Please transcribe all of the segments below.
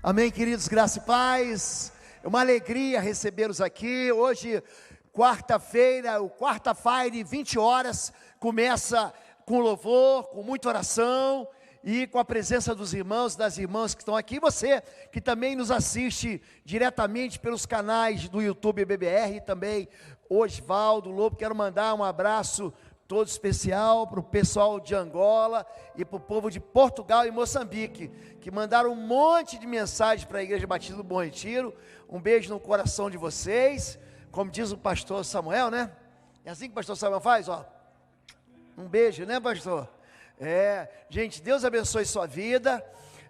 Amém, queridos, graça e paz. É uma alegria recebê-los aqui. Hoje, quarta-feira, o quarta-feira, 20 horas, começa com louvor, com muita oração e com a presença dos irmãos, das irmãs que estão aqui. Você que também nos assiste diretamente pelos canais do YouTube BBR, também Osvaldo Lobo, quero mandar um abraço todo especial para o pessoal de Angola e para o povo de Portugal e Moçambique, que mandaram um monte de mensagens para a Igreja Batista do Bom Retiro. Um beijo no coração de vocês, como diz o pastor Samuel, né? É assim que o pastor Samuel faz, ó. Um beijo, né, pastor? Gente, Deus abençoe sua vida.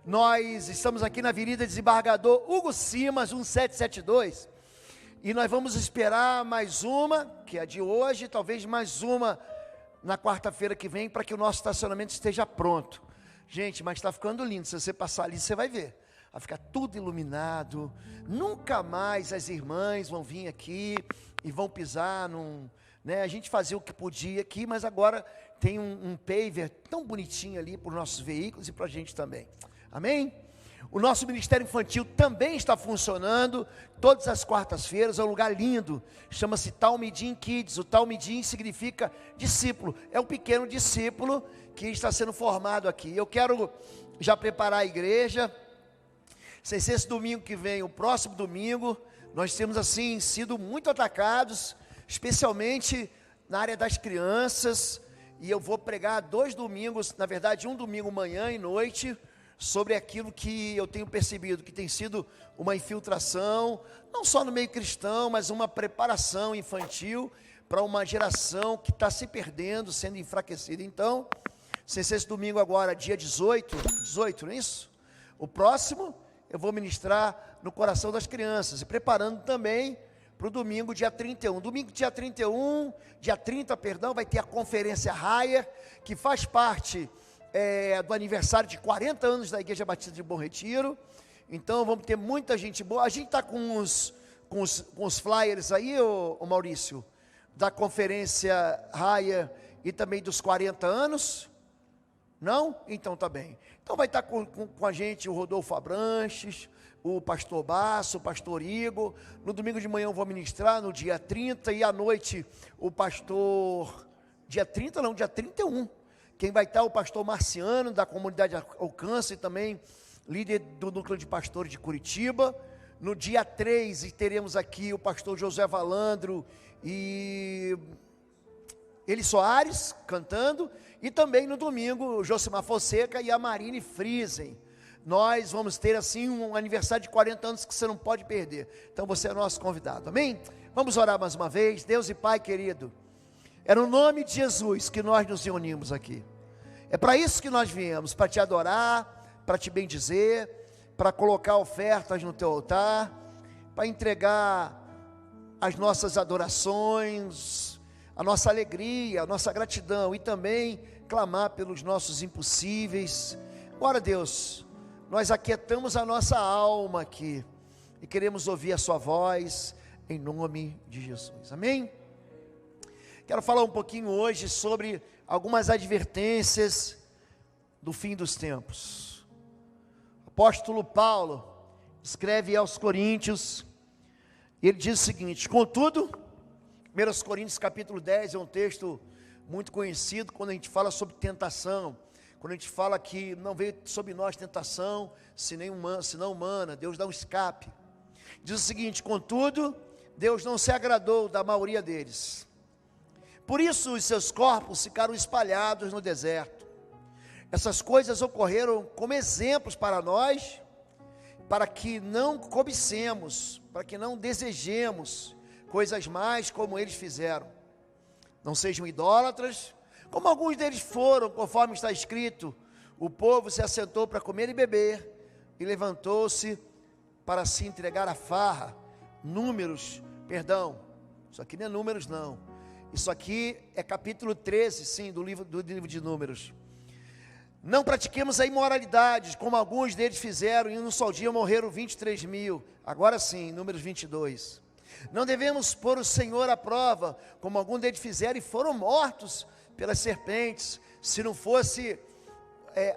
Nós estamos aqui na Avenida Desembargador Hugo Simas, 1772, e nós vamos esperar mais uma, que é a de hoje, talvez mais uma na quarta-feira que vem, para que o nosso estacionamento esteja pronto. Gente, mas está ficando lindo. Se você passar ali, você vai ver. Vai ficar tudo iluminado. Nunca mais as irmãs vão vir aqui e vão pisar num... A gente fazia o que podia aqui, mas agora tem um paver tão bonitinho ali para os nossos veículos e para a gente também. Amém? O nosso Ministério Infantil também está funcionando, todas as quartas-feiras, é um lugar lindo, chama-se Talmidim Kids. O Talmidim significa discípulo, é um pequeno discípulo que está sendo formado aqui. Eu quero já preparar a igreja, sem ser esse domingo que vem, o próximo domingo, nós temos assim sido muito atacados, especialmente na área das crianças, e eu vou pregar 2 domingos, na verdade um domingo manhã e noite, sobre aquilo que eu tenho percebido, que tem sido uma infiltração, não só no meio cristão, mas uma preparação infantil, para uma geração que está se perdendo, sendo enfraquecida. Então, se esse domingo agora, dia 18, não é isso? O próximo, eu vou ministrar no coração das crianças, e preparando também para o domingo, dia 31. Domingo, dia 31, dia 30, perdão, vai ter a conferência Raia, que faz parte do aniversário de 40 anos da Igreja Batista de Bom Retiro. Então vamos ter muita gente boa. A gente está com os flyers aí, ô Maurício, da conferência Raia e também dos 40 anos. Não? Então tá bem. Então vai estar com a gente o Rodolfo Abranches, o pastor Basso, o pastor Igor. No domingo de manhã eu vou ministrar, no dia 30, e à noite o pastor... Dia 30 não, dia 31. Quem vai estar é o pastor Marciano, da comunidade Alcance, e também líder do núcleo de pastores de Curitiba. No dia 3 teremos aqui o pastor José Valandro e Eli Soares cantando, e também no domingo o Josimar Fonseca e a Marine Friesen. Nós vamos ter assim um aniversário de 40 anos que você não pode perder. Então você é nosso convidado, amém? Vamos orar mais uma vez. Deus e Pai querido, é no nome de Jesus que nós nos reunimos aqui. É para isso que nós viemos, para te adorar, para te bendizer, para colocar ofertas no teu altar, para entregar as nossas adorações, a nossa alegria, a nossa gratidão, e também clamar pelos nossos impossíveis. Ora Deus, nós aquietamos a nossa alma aqui, e queremos ouvir a sua voz, em nome de Jesus, amém? Quero falar um pouquinho hoje sobre algumas advertências do fim dos tempos. O apóstolo Paulo escreve aos Coríntios, ele diz o seguinte: contudo, 1 Coríntios capítulo 10 é um texto muito conhecido, quando a gente fala sobre tentação, quando a gente fala que não veio sobre nós tentação, senão humana, Deus dá um escape. Diz o seguinte: contudo, Deus não se agradou da maioria deles. Por isso os seus corpos ficaram espalhados no deserto. Essas coisas ocorreram como exemplos para nós, para que não cobicemos, para que não desejemos coisas mais como eles fizeram. Não sejam idólatras, como alguns deles foram, conforme está escrito: o povo se assentou para comer e beber, e levantou-se para se entregar à farra. Isso aqui não é Números não. Isso aqui é capítulo 13, sim, do livro de Números. Não pratiquemos a imoralidade, como alguns deles fizeram, e em um só dia morreram 23 mil. Agora sim, Números 22. Não devemos pôr o Senhor à prova, como alguns deles fizeram e foram mortos pelas serpentes. Se não fosse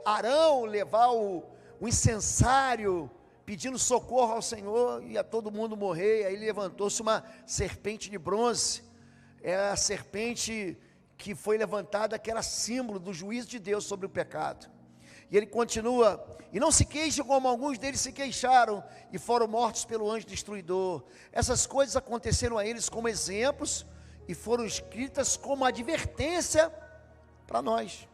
Arão levar o incensário pedindo socorro ao Senhor, e a todo mundo morrer. Aí levantou-se uma serpente de bronze, é a serpente que foi levantada, que era símbolo do juízo de Deus sobre o pecado. E ele continua: e não se queixem como alguns deles se queixaram, e foram mortos pelo anjo destruidor. Essas coisas aconteceram a eles como exemplos, e foram escritas como advertência para nós,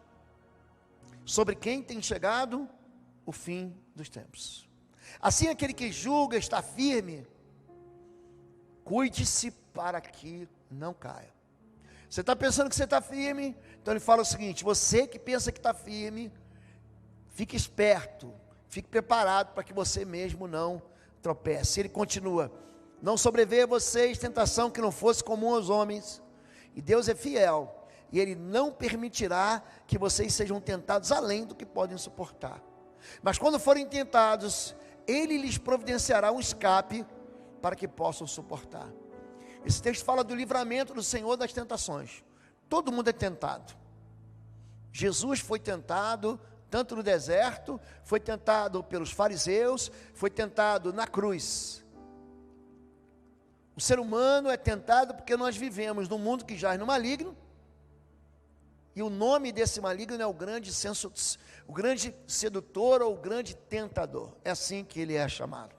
sobre quem tem chegado o fim dos tempos. Assim, aquele que julga está firme, cuide-se para que não caia. Você está pensando que você está firme? Então ele fala o seguinte: você que pensa que está firme, fique esperto, fique preparado para que você mesmo não tropece. Ele continua: não sobreveia a vocês tentação que não fosse comum aos homens, e Deus é fiel, e Ele não permitirá que vocês sejam tentados além do que podem suportar. Mas quando forem tentados, Ele lhes providenciará um escape para que possam suportar. Esse texto fala do livramento do Senhor das tentações. Todo mundo é tentado. Jesus foi tentado tanto no deserto, foi tentado pelos fariseus, foi tentado na cruz. O ser humano é tentado porque nós vivemos num mundo que jaz no maligno, e o nome desse maligno é o grande sedutor ou o grande tentador. É assim que ele é chamado.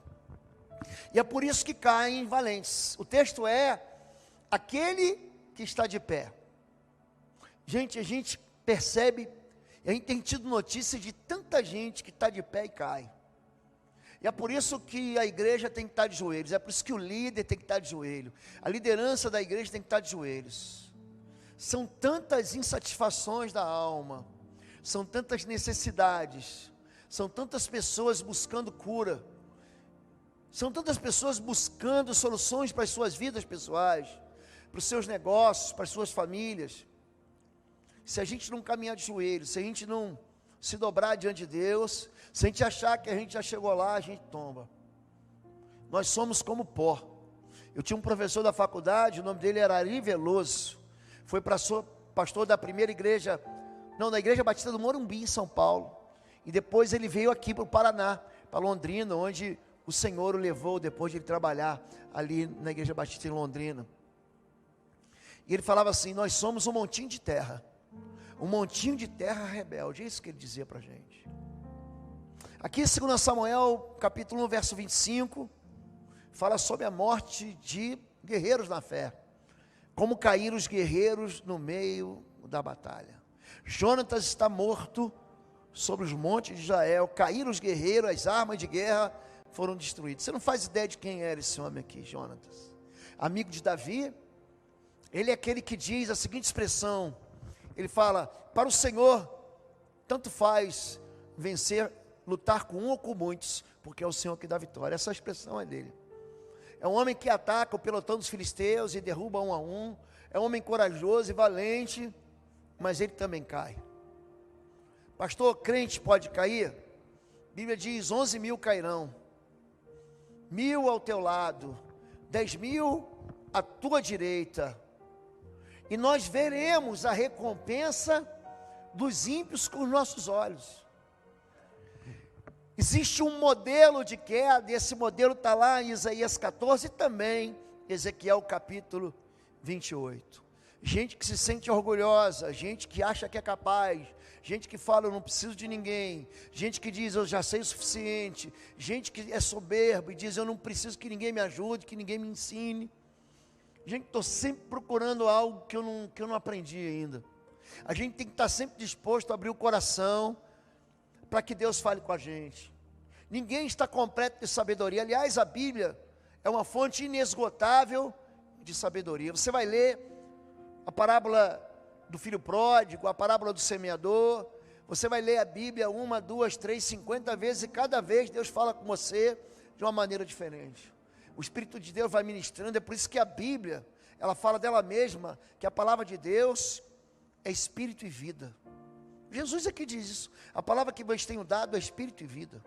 E é por isso que caem valentes. O texto é: aquele que está de pé. Gente, a gente percebe, a gente tem tido notícia de tanta gente que está de pé e cai. E é por isso que a igreja tem que estar de joelhos. É por isso que o líder tem que estar de joelho. A liderança da igreja tem que estar de joelhos. São tantas insatisfações da alma, são tantas necessidades, são tantas pessoas buscando cura, são tantas pessoas buscando soluções para as suas vidas pessoais, para os seus negócios, para as suas famílias. Se a gente não caminhar de joelhos, se a gente não se dobrar diante de Deus, se a gente achar que a gente já chegou lá, a gente tomba. Nós somos como pó. Eu tinha um professor da faculdade, o nome dele era Ari Veloso. Foi pastor da primeira igreja, da Igreja Batista do Morumbi, em São Paulo. E depois ele veio aqui para o Paraná, para Londrina, onde o Senhor o levou, depois de ele trabalhar ali na Igreja Batista em Londrina. E ele falava assim: nós somos um montinho de terra rebelde. É isso que ele dizia para a gente. Aqui em 2 Samuel, capítulo 1, verso 25, fala sobre a morte de guerreiros na fé. Como caíram os guerreiros no meio da batalha. Jonatas está morto sobre os montes de Israel. Caíram os guerreiros, as armas de guerra foram destruídas. Você não faz ideia de quem era esse homem aqui, Jonatas. Amigo de Davi. Ele é aquele que diz a seguinte expressão. Ele fala: para o Senhor, tanto faz vencer, lutar com um ou com muitos, porque é o Senhor que dá vitória. Essa expressão é dele. É um homem que ataca o pelotão dos filisteus e derruba um a um. É um homem corajoso e valente, mas ele também cai. Pastor, crente pode cair? A Bíblia diz: 11.000 cairão, 1.000 ao teu lado, 10.000 à tua direita, e nós veremos a recompensa dos ímpios com os nossos olhos. Existe um modelo de queda, e esse modelo está lá em Isaías 14 e também Ezequiel capítulo 28. Gente que se sente orgulhosa, gente que acha que é capaz, gente que fala: eu não preciso de ninguém, gente que diz: eu já sei o suficiente, gente que é soberbo e diz: eu não preciso que ninguém me ajude, que ninguém me ensine. Gente, estou sempre procurando algo que eu não aprendi ainda. A gente tem que estar sempre disposto a abrir o coração para que Deus fale com a gente. Ninguém está completo de sabedoria. Aliás, a Bíblia é uma fonte inesgotável de sabedoria. Você vai ler a parábola do filho pródigo, a parábola do semeador. Você vai ler a Bíblia 1, 2, 3, 50 vezes, e cada vez Deus fala com você de uma maneira diferente. O Espírito de Deus vai ministrando. É por isso que a Bíblia, ela fala dela mesma, que a palavra de Deus é espírito e vida. Jesus é que diz isso. A palavra que vos tenho dado é espírito e vida.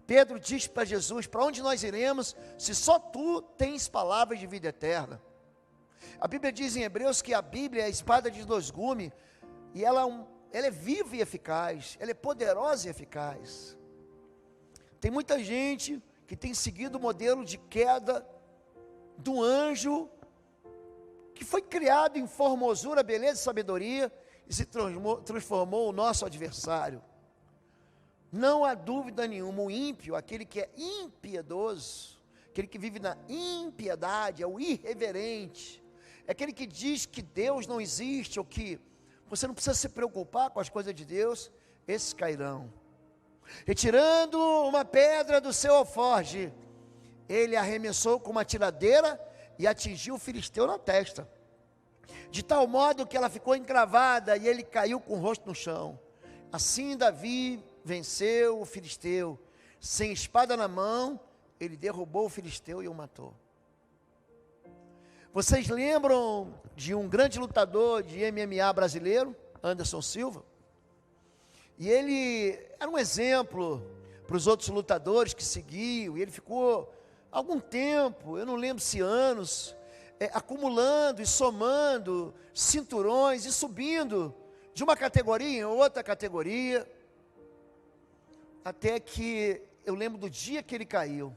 Pedro diz para Jesus: para onde nós iremos, se só tu tens palavras de vida eterna? A Bíblia diz em Hebreus que a Bíblia é a espada de dois gumes, e ela é viva e eficaz, ela é poderosa e eficaz. Tem muita gente que tem seguido o modelo de queda do anjo, que foi criado em formosura, beleza e sabedoria, e se transformou o nosso adversário. Não há dúvida nenhuma, o ímpio, aquele que é impiedoso, aquele que vive na impiedade, é o irreverente, é aquele que diz que Deus não existe, ou que você não precisa se preocupar com as coisas de Deus, esses cairão. Retirando uma pedra do seu alforje, ele arremessou com uma tiradeira e atingiu o filisteu na testa, de tal modo que ela ficou encravada e ele caiu com o rosto no chão. Assim Davi venceu o filisteu, sem espada na mão, ele derrubou o filisteu e o matou. Vocês lembram de um grande lutador de MMA brasileiro, Anderson Silva? E ele era um exemplo para os outros lutadores que seguiam, e ele ficou algum tempo, eu não lembro se anos, acumulando e somando cinturões e subindo de uma categoria em outra categoria, até que eu lembro do dia que ele caiu.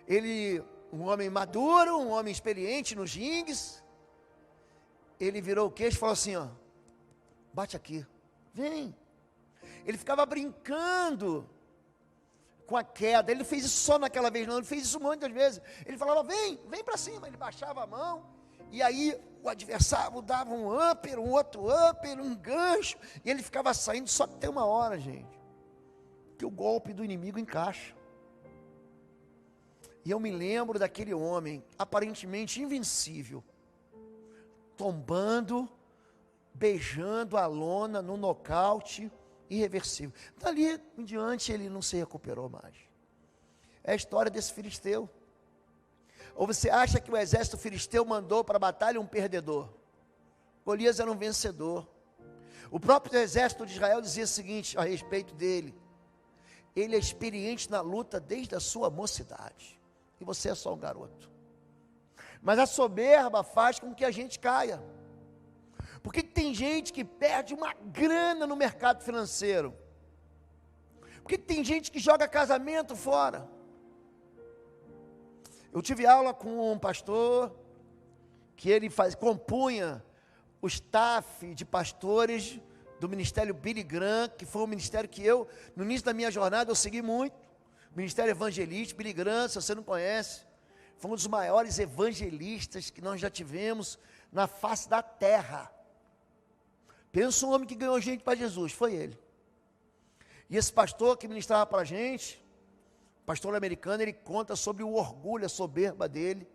Ele, um homem maduro, um homem experiente nos rings, ele virou o queixo e falou assim, ó, bate aqui, vem. Ele ficava brincando com a queda. Ele fez isso só naquela vez, não, ele fez isso muitas vezes. Ele falava, vem para cima. Ele baixava a mão, e aí o adversário dava um upper, um outro upper, um gancho, e ele ficava saindo. Só que tem uma hora, gente, que o golpe do inimigo encaixa. E eu me lembro daquele homem, aparentemente invencível, tombando, beijando a lona no nocaute irreversível. Dali em diante ele não se recuperou mais. É a história desse filisteu. Ou você acha que o exército filisteu mandou para a batalha um perdedor? Golias era um vencedor. O próprio exército de Israel dizia o seguinte a respeito dele: ele é experiente na luta desde a sua mocidade, e você é só um garoto. Mas a soberba faz com que a gente caia. Por que tem gente que perde uma grana no mercado financeiro? Por que tem gente que joga casamento fora? Eu tive aula com um pastor, que ele compunha o staff de pastores do ministério Billy Graham, que foi um ministério que eu, no início da minha jornada, eu segui muito. Ministério Evangelista, Billy Graham, se você não conhece, foi um dos maiores evangelistas que nós já tivemos na face da terra. Pensa um homem que ganhou gente para Jesus, foi ele. E esse pastor que ministrava para a gente, pastor americano, ele conta sobre o orgulho, a soberba dele.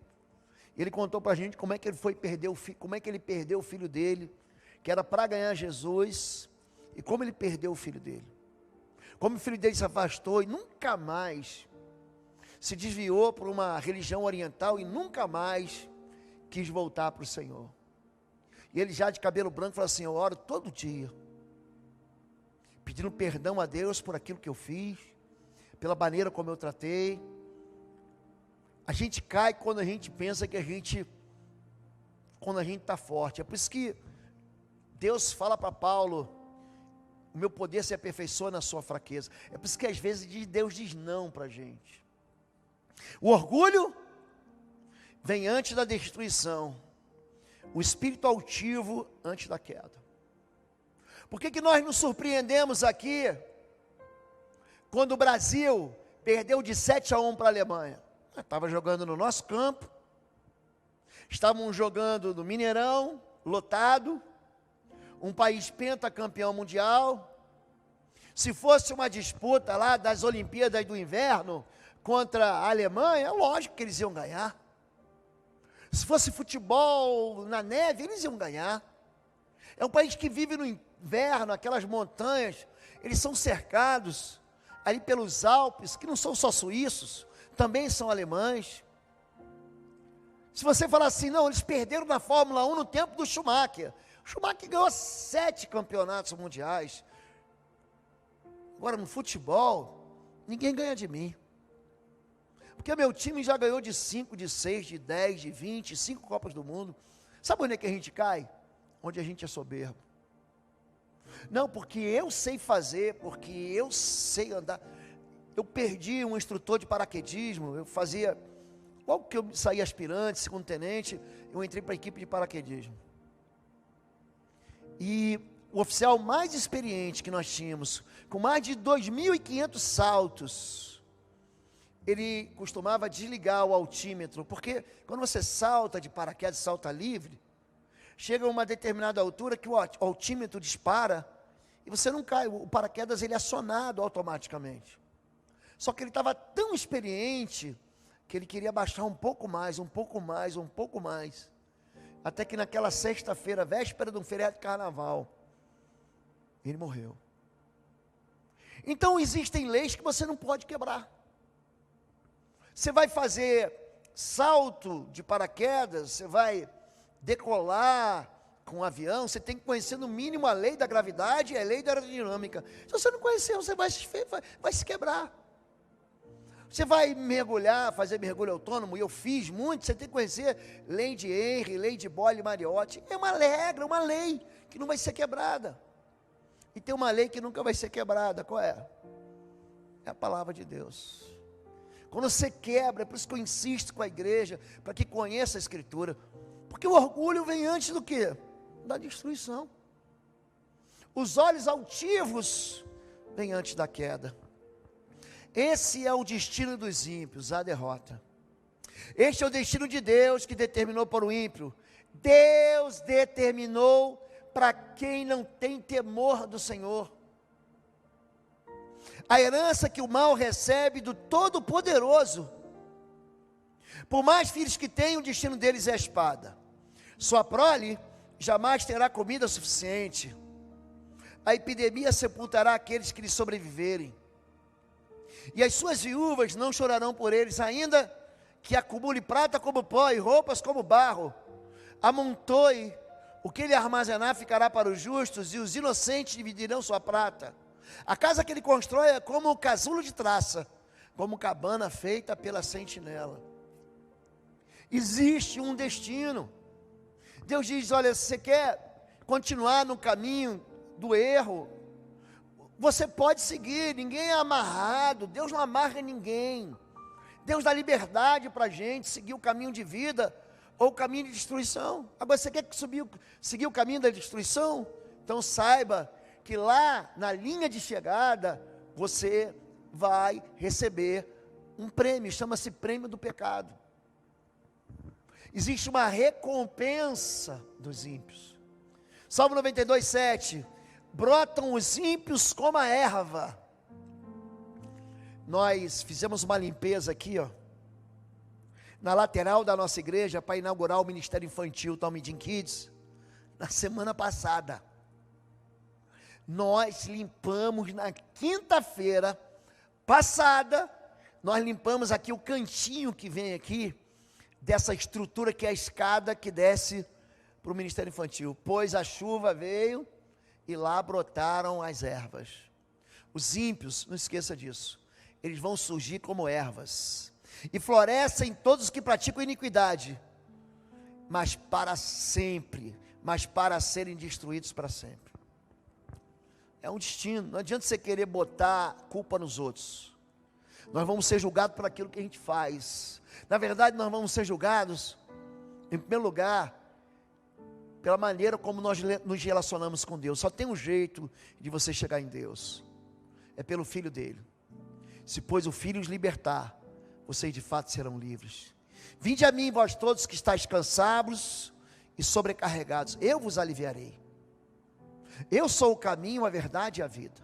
Ele contou para a gente como é que ele foi perder o filho, como é que ele perdeu o filho dele, que era para ganhar Jesus, e como ele perdeu o filho dele. Como o filho dele se afastou e nunca mais se desviou para uma religião oriental e nunca mais quis voltar para o Senhor. E ele já de cabelo branco falou assim: eu oro todo dia, pedindo perdão a Deus por aquilo que eu fiz, pela maneira como eu tratei. A gente cai quando a gente pensa que quando a gente está forte. É por isso que Deus fala para Paulo: o meu poder se aperfeiçoa na sua fraqueza. É por isso que às vezes Deus diz não para a gente. O orgulho vem antes da destruição, o espírito altivo antes da queda. Por que nós nos surpreendemos aqui quando o Brasil perdeu de 7-1 para a Alemanha? Estava jogando no nosso campo, estávamos jogando no Mineirão, lotado, um país pentacampeão mundial. Se fosse uma disputa lá das Olimpíadas do Inverno contra a Alemanha, lógico que eles iam ganhar. Se fosse futebol na neve, eles iam ganhar. É um país que vive no inverno, aquelas montanhas, eles são cercados ali pelos Alpes, que não são só suíços, também são alemães. Se você falar assim, não, eles perderam na Fórmula 1 no tempo do Schumacher. O Schumacher ganhou 7 campeonatos mundiais. Agora no futebol, ninguém ganha de mim. Porque meu time já ganhou de 5, de 6, de 10, de 20, 5 Copas do Mundo. Sabe onde é que a gente cai? Onde a gente é soberbo. Não, porque eu sei fazer, porque eu sei andar. eu perdi um instrutor de paraquedismo. Eu fazia, logo que eu saí aspirante, segundo tenente, eu entrei para a equipe de paraquedismo. E o oficial mais experiente que nós tínhamos, com mais de 2.500 saltos, ele costumava desligar o altímetro, porque quando você salta de paraquedas, salta livre, chega a uma determinada altura que o altímetro dispara, e você não cai, o paraquedas ele é acionado automaticamente. Só que ele estava tão experiente, que ele queria baixar um pouco mais, um pouco mais, um pouco mais, até que naquela sexta-feira, véspera de um feriado de carnaval, ele morreu. Então existem leis que você não pode quebrar. Você vai fazer salto de paraquedas, você vai decolar com um avião, você tem que conhecer no mínimo a lei da gravidade e a lei da aerodinâmica. Se você não conhecer, você vai se quebrar. Você vai mergulhar, fazer mergulho autônomo, e eu fiz muito, você tem que conhecer lei de Henry, lei de Boyle e Mariotti. É uma regra, uma lei que não vai ser quebrada. E tem uma lei que nunca vai ser quebrada, qual é? É a palavra de Deus. Quando você quebra, é por isso que eu insisto com a igreja, para que conheça a Escritura, porque o orgulho vem antes do quê? Da destruição. Os olhos altivos vêm antes da queda. Esse é o destino dos ímpios, a derrota. Este é o destino de Deus que determinou para o ímpio. Deus determinou para quem não tem temor do Senhor. A herança que o mal recebe do Todo-Poderoso. Por mais filhos que tenham, o destino deles é a espada. Sua prole jamais terá comida suficiente. A epidemia sepultará aqueles que lhe sobreviverem. E as suas viúvas não chorarão por eles, ainda que acumule prata como pó e roupas como barro. Amontoe o que ele armazenar ficará para os justos, e os inocentes dividirão sua prata. A casa que ele constrói é como um casulo de traça, como cabana feita pela sentinela. Existe um destino. Deus diz, olha, se você quer continuar no caminho do erro, você pode seguir, ninguém é amarrado, Deus não amarra ninguém. Deus dá liberdade para a gente seguir o caminho de vida, ou o caminho de destruição. Agora você quer seguir o caminho da destruição? Então saiba que lá na linha de chegada, você vai receber um prêmio, chama-se prêmio do pecado. Existe uma recompensa dos ímpios. Salmo 92, 7, brotam os ímpios como a erva. Nós fizemos uma limpeza aqui, ó, na lateral da nossa igreja, para inaugurar o Ministério Infantil Talmidim Kids, na semana passada. Nós limpamos na quinta-feira passada, nós limpamos aqui o cantinho que vem aqui, dessa estrutura que é a escada que desce para o Ministério Infantil, pois a chuva veio e lá brotaram as ervas. Os ímpios, não esqueça disso, eles vão surgir como ervas, e florescem todos os que praticam iniquidade, mas para sempre, mas para serem destruídos para sempre. É um destino, não adianta você querer botar culpa nos outros. Nós vamos ser julgados por aquilo que a gente faz. Na verdade, nós vamos ser julgados, em primeiro lugar, pela maneira como nós nos relacionamos com Deus. Só tem um jeito de você chegar em Deus, é pelo Filho dele. Se pois o Filho os libertar, vocês de fato serão livres. Vinde a mim, vós todos que estáis cansados e sobrecarregados, eu vos aliviarei. Eu sou o caminho, a verdade e a vida.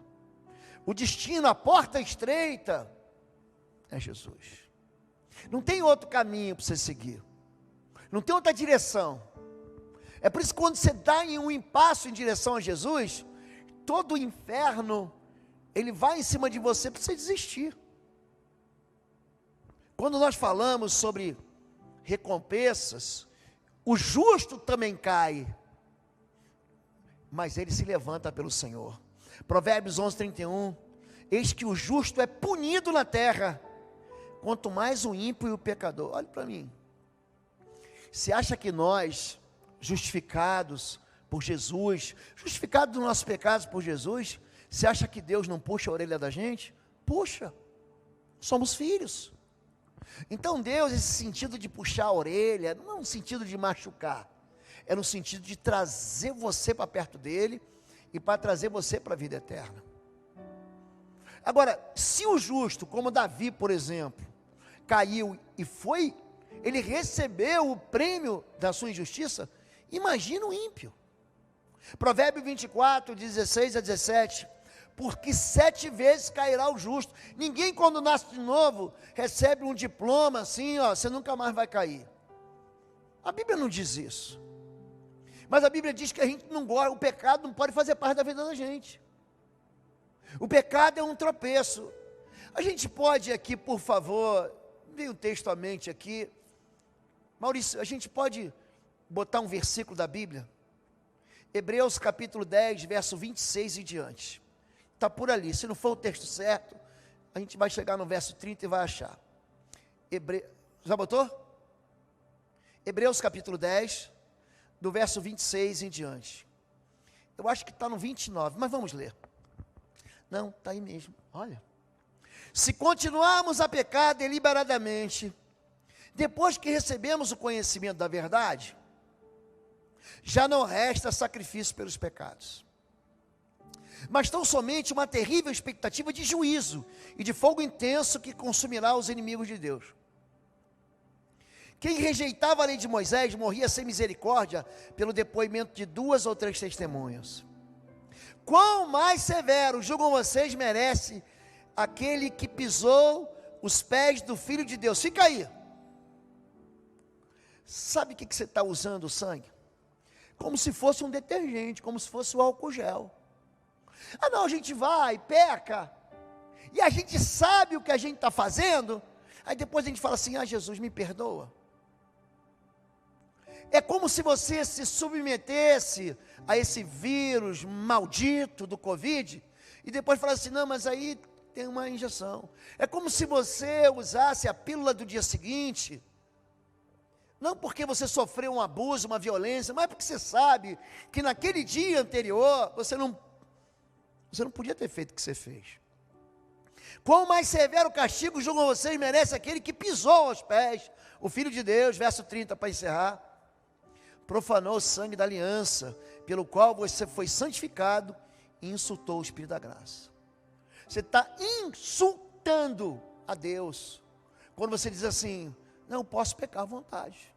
O destino, a porta estreita é Jesus. Não tem outro caminho para você seguir, não tem outra direção. É por isso que quando você dá em um impasso em direção a Jesus, todo o inferno, ele vai em cima de você para você desistir. Quando nós falamos sobre recompensas, o justo também cai, mas ele se levanta pelo Senhor. Provérbios 11, 31, eis que o justo é punido na terra, quanto mais o ímpio e o pecador. Olhe para mim, você acha que nós, justificados por Jesus, justificados dos nossos pecados por Jesus, você acha que Deus não puxa a orelha da gente? Puxa. somos filhos. Então Deus, esse sentido de puxar a orelha, não é um sentido de machucar, é no sentido de trazer você para perto dele, e para trazer você para a vida eterna. Agora, se o justo, como Davi, por exemplo, caiu e ele recebeu o prêmio da sua injustiça, imagina o ímpio. Provérbio 24, 16 a 17, porque 7 vezes cairá o justo. Ninguém, quando nasce de novo, recebe um diploma assim, você nunca mais vai cair. A Bíblia não diz isso. Mas a Bíblia diz que a gente não gosta, o pecado não pode fazer parte da vida da gente. O pecado é um tropeço. A gente pode aqui, por favor, veio um texto à mente aqui. Maurício, a gente pode botar um versículo da Bíblia? Hebreus capítulo 10, verso 26 e diante. Está por ali. Se não for o texto certo, a gente vai chegar no verso 30 e vai achar. Já botou? Hebreus capítulo 10, do verso 26 em diante. Eu acho que está no 29, mas vamos ler. Não, está aí mesmo, olha. Se continuarmos a pecar deliberadamente, depois que recebemos o conhecimento da verdade, já não resta sacrifício pelos pecados, mas tão somente uma terrível expectativa de juízo e de fogo intenso que consumirá os inimigos de Deus. Quem rejeitava a lei de Moisés morria sem misericórdia pelo depoimento de 2 ou 3 testemunhas. Quão mais severo julgam vocês merece aquele que pisou os pés do Filho de Deus? Fica aí. Sabe o que você está usando o sangue? Como se fosse um detergente, como se fosse o álcool gel. Ah não, a gente vai, peca, e a gente sabe o que a gente está fazendo, aí depois a gente fala assim, Jesus me perdoa. É como se você se submetesse a esse vírus maldito do Covid, e depois falasse assim, não, mas aí tem uma injeção. É como se você usasse a pílula do dia seguinte, não porque você sofreu um abuso, uma violência, mas porque você sabe que naquele dia anterior, você não podia ter feito o que você fez. Quão mais severo castigo julgam vocês merece aquele que pisou aos pés, o Filho de Deus, verso 30 para encerrar, profanou o sangue da aliança, pelo qual você foi santificado e insultou o Espírito da graça. Você está insultando a Deus, quando você diz assim, não posso pecar à vontade.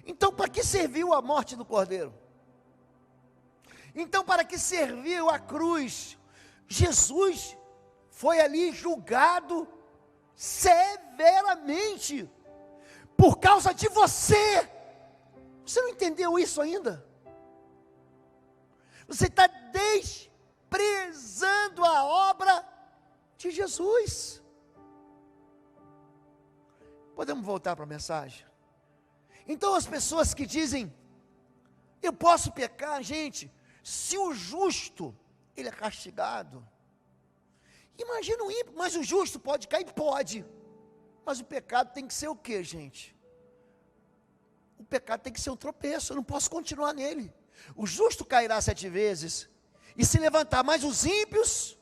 Então para que serviu a morte do Cordeiro? Então para que serviu a cruz? Jesus foi ali julgado severamente, por causa de você. Você não entendeu isso ainda? Você está desprezando a obra de Jesus. Podemos voltar para a mensagem? Então as pessoas que dizem, eu posso pecar, gente, se o justo, ele é castigado, imagina o ímpio, mas o justo pode cair? Pode, mas o pecado tem que ser o que, gente? O pecado tem que ser um tropeço, eu não posso continuar nele. O justo cairá 7 vezes, e se levantar, mas os ímpios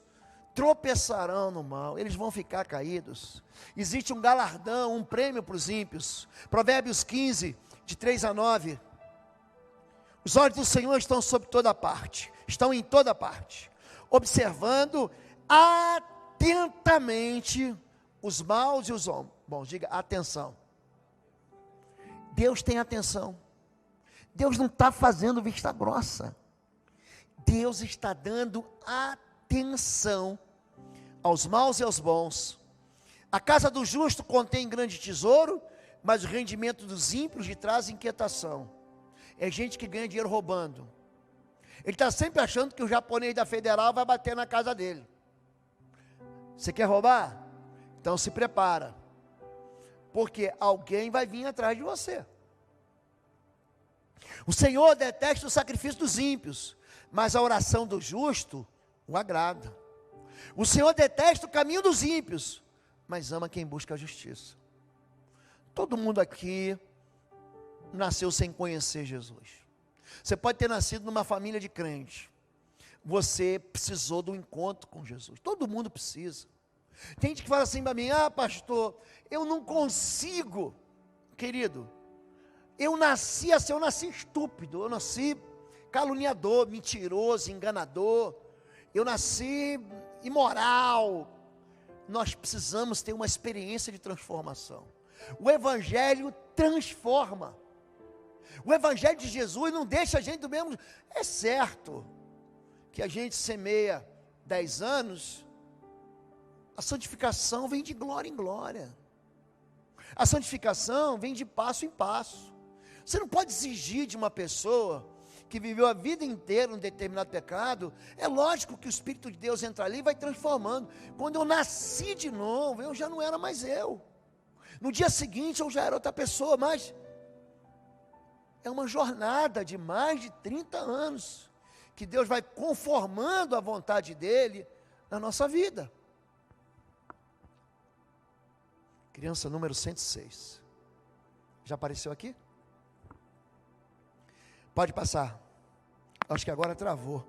tropeçarão no mal, eles vão ficar caídos. Existe um galardão, um prêmio para os ímpios. Provérbios 15, de 3 a 9. Os olhos do Senhor estão sobre toda parte, estão em toda parte, observando atentamente os maus e os homens. Bom, diga atenção. Deus tem atenção. Deus não está fazendo vista grossa. Deus está dando atenção aos maus e aos bons. A casa do justo contém grande tesouro, mas o rendimento dos ímpios lhe traz inquietação. É gente que ganha dinheiro roubando. Ele está sempre achando que o japonês da federal vai bater na casa dele. Você quer roubar? Então se prepara, porque alguém vai vir atrás de você. O Senhor detesta o sacrifício dos ímpios, mas a oração do justo o agrada. O Senhor detesta o caminho dos ímpios, mas ama quem busca a justiça. Todo mundo aqui nasceu sem conhecer Jesus. Você pode ter nascido numa família de crente. Você precisou do encontro com Jesus. Todo mundo precisa. Tem gente que fala assim para mim: ah, pastor, eu não consigo. Querido, eu nasci assim, eu nasci estúpido, eu nasci caluniador, mentiroso, enganador, eu nasci imoral. Nós precisamos ter uma experiência de transformação. O Evangelho transforma. O Evangelho de Jesus não deixa a gente do mesmo. É certo que a gente semeia 10 anos, a santificação vem de glória em glória. A santificação vem de passo em passo. Você não pode exigir de uma pessoa que viveu a vida inteira um determinado pecado. É lógico que o Espírito de Deus entra ali e vai transformando. Quando eu nasci de novo, eu já não era mais eu. No dia seguinte eu já era outra pessoa, mas é uma jornada de mais de 30 anos, que Deus vai conformando a vontade dEle na nossa vida. Criança número 106. Já apareceu aqui? Pode passar. Acho que agora travou.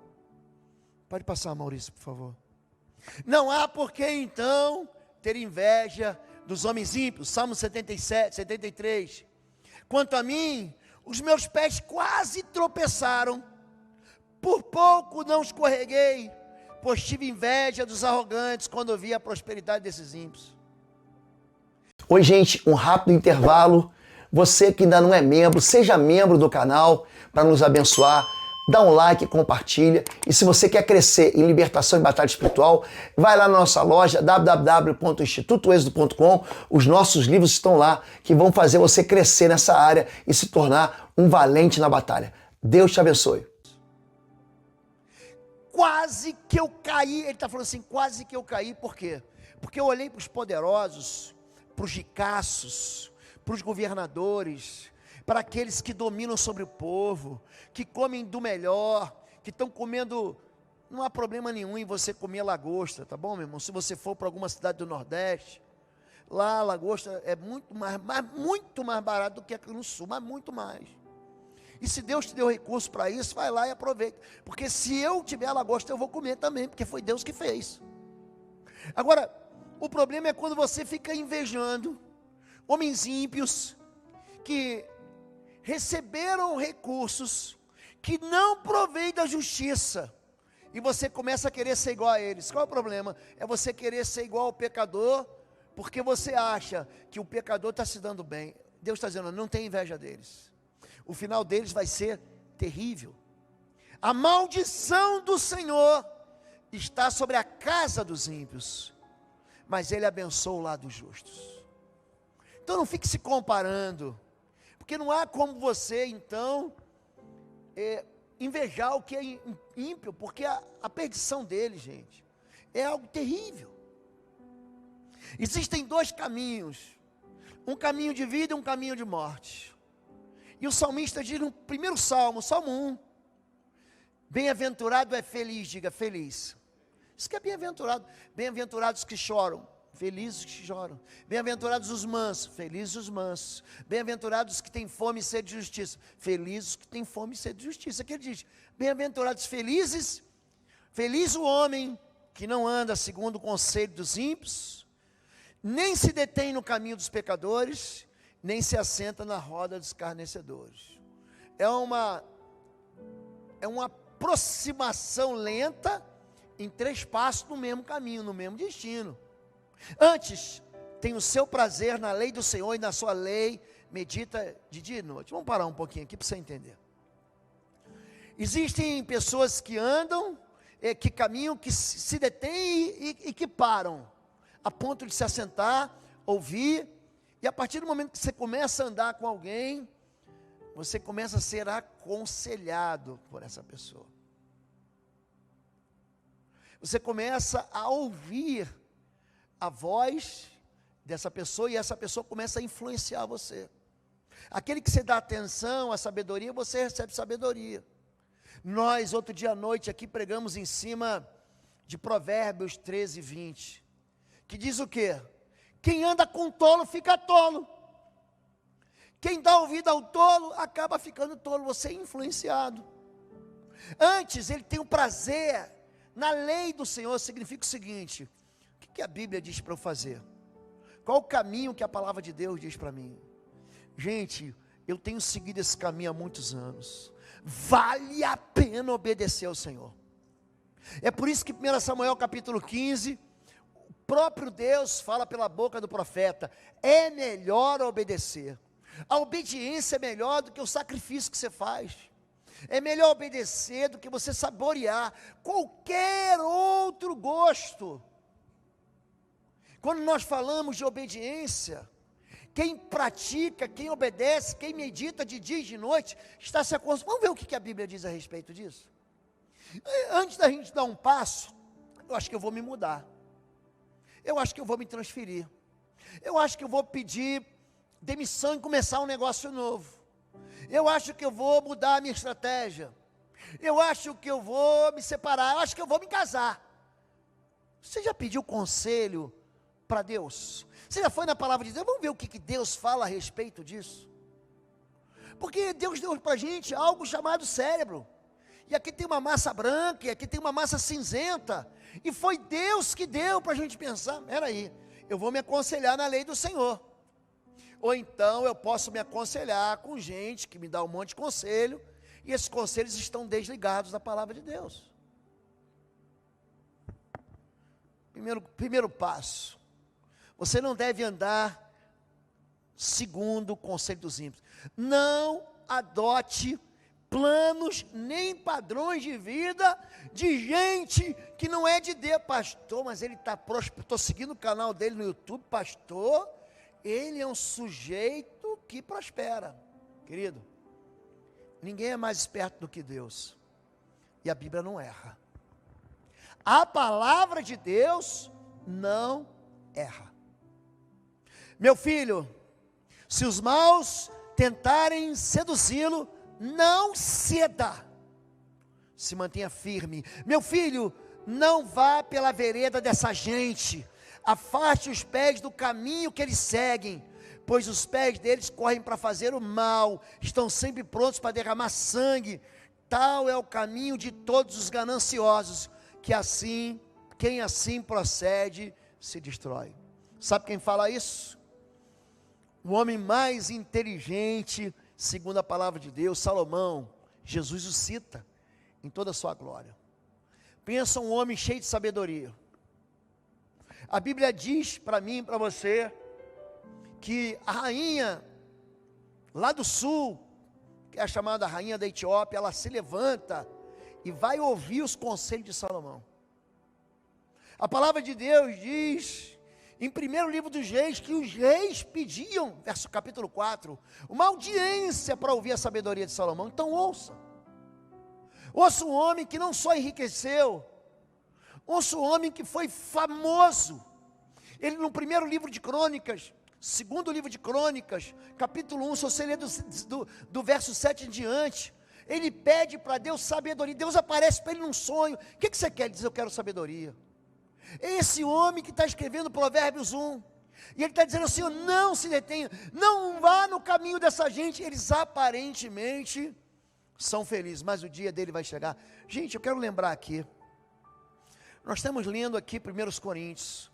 Pode passar, Maurício, por favor. Não há por que então ter inveja dos homens ímpios. Salmo 77, 73. Quanto a mim, os meus pés quase tropeçaram. Por pouco não escorreguei, pois tive inveja dos arrogantes quando vi a prosperidade desses ímpios. Oi, gente, um rápido intervalo. Você que ainda não é membro, seja membro do canal para nos abençoar. Dá um like, compartilha. E se você quer crescer em libertação e batalha espiritual, vai lá na nossa loja www.institutoexodo.com. Os nossos livros estão lá que vão fazer você crescer nessa área e se tornar um valente na batalha. Deus te abençoe. Quase que eu caí. Ele está falando assim, quase que eu caí. Por quê? Porque eu olhei para os poderosos, para os ricaços, para os governadores, para aqueles que dominam sobre o povo, que comem do melhor, que estão comendo. Não há problema nenhum em você comer lagosta, tá bom, meu irmão? Se você for para alguma cidade do Nordeste, lá a lagosta é muito mais barato do que aqui no Sul, mas muito mais. E se Deus te deu recurso para isso, vai lá e aproveita. Porque se eu tiver lagosta, eu vou comer também, porque foi Deus que fez. Agora, o problema é quando você fica invejando homens ímpios que receberam recursos que não provém da justiça, e você começa a querer ser igual a eles. Qual é o problema? É você querer ser igual ao pecador, porque você acha que o pecador está se dando bem. Deus está dizendo, não tem inveja deles. O final deles vai ser terrível. A maldição do Senhor está sobre a casa dos ímpios, mas Ele abençoa o lado dos justos. Então não fique se comparando, porque não há como você então invejar o que é ímpio, porque a perdição dele, gente, é algo terrível. Existem dois caminhos, um caminho de vida e um caminho de morte. E o salmista diz no primeiro salmo, Salmo 1, bem-aventurado é feliz, diga feliz. Isso que é bem-aventurado. Bem-aventurados que choram, felizes que choram. Bem-aventurados os mansos, felizes os mansos. Bem-aventurados os que têm fome e sede de justiça, felizes os que têm fome e sede de justiça. Aqui ele diz, bem-aventurados felizes, feliz o homem que não anda segundo o conselho dos ímpios, nem se detém no caminho dos pecadores, nem se assenta na roda dos escarnecedores. É uma aproximação lenta em 3 passos no mesmo caminho, no mesmo destino. Antes, tem o seu prazer na lei do Senhor, e na sua lei medita de dia e noite. Vamos parar um pouquinho aqui para você entender. Existem pessoas que andam, que caminham, que se detêm e que param, a ponto de se assentar, ouvir, e a partir do momento que você começa a andar com alguém, você começa a ser aconselhado por essa pessoa. Você começa a ouvir a voz dessa pessoa, e essa pessoa começa a influenciar você. Aquele que você dá atenção à sabedoria, você recebe sabedoria. Nós, outro dia à noite, aqui pregamos em cima de Provérbios 13, 20, que diz o quê? Quem anda com tolo fica tolo. Quem dá ouvido ao tolo acaba ficando tolo. Você é influenciado. Antes ele tem o prazer na lei do Senhor. Significa o seguinte: o que a Bíblia diz para eu fazer? Qual o caminho que a palavra de Deus diz para mim? Gente, eu tenho seguido esse caminho há muitos anos. Vale a pena obedecer ao Senhor. É por isso que 1 Samuel capítulo 15, o próprio Deus fala pela boca do profeta, é melhor obedecer. A obediência é melhor do que o sacrifício que você faz. É melhor obedecer do que você saborear qualquer outro gosto. Quando nós falamos de obediência, quem pratica, quem obedece, quem medita de dia e de noite, está se acostumando. Vamos ver o que a Bíblia diz a respeito disso? Antes da gente dar um passo, eu acho que eu vou me mudar. Eu acho que eu vou me transferir. Eu acho que eu vou pedir demissão e começar um negócio novo. Eu acho que eu vou mudar a minha estratégia. Eu acho que eu vou me separar. Eu acho que eu vou me casar. Você já pediu conselho para Deus? Você já foi na palavra de Deus? Vamos ver o que Deus fala a respeito disso. Porque Deus deu para a gente algo chamado cérebro. E aqui tem uma massa branca, e aqui tem uma massa cinzenta. E foi Deus que deu para a gente pensar, peraí, eu vou me aconselhar na lei do Senhor. Ou então eu posso me aconselhar com gente que me dá um monte de conselho, e esses conselhos estão desligados da palavra de Deus. Primeiro passo, você não deve andar segundo o conselho dos ímpios. Não adote planos nem padrões de vida de gente que não é de Deus. Pastor, mas ele está próspero, estou seguindo o canal dele no YouTube, pastor, ele é um sujeito que prospera. Querido, ninguém é mais esperto do que Deus, e a Bíblia não erra. A palavra de Deus não erra. Meu filho, se os maus tentarem seduzi-lo, não ceda, se mantenha firme. Meu filho, não vá pela vereda dessa gente, afaste os pés do caminho que eles seguem, pois os pés deles correm para fazer o mal, estão sempre prontos para derramar sangue. Tal é o caminho de todos os gananciosos, que assim, quem assim procede, se destrói. Sabe quem fala isso? O homem mais inteligente, segundo a palavra de Deus, Salomão. Jesus o cita em toda a sua glória. Pensa um homem cheio de sabedoria. A Bíblia diz para mim e para você, que a rainha lá do sul, que é a chamada rainha da Etiópia, ela se levanta e vai ouvir os conselhos de Salomão. A palavra de Deus diz, em primeiro livro dos reis, que os reis pediam, capítulo 4, uma audiência para ouvir a sabedoria de Salomão. Então ouça. Ouça um homem que não só enriqueceu, ouça um homem que foi famoso. Ele no primeiro livro de crônicas, segundo livro de crônicas, capítulo 1, se você ler do verso 7 em diante, ele pede para Deus sabedoria. Deus aparece para ele num sonho. O que você quer? Ele diz, eu quero sabedoria. Esse homem que está escrevendo Provérbios 1, e ele está dizendo assim, não se detenha, não vá no caminho dessa gente. Eles aparentemente são felizes, mas o dia dele vai chegar. Gente, eu quero lembrar aqui, nós estamos lendo aqui 1 Coríntios,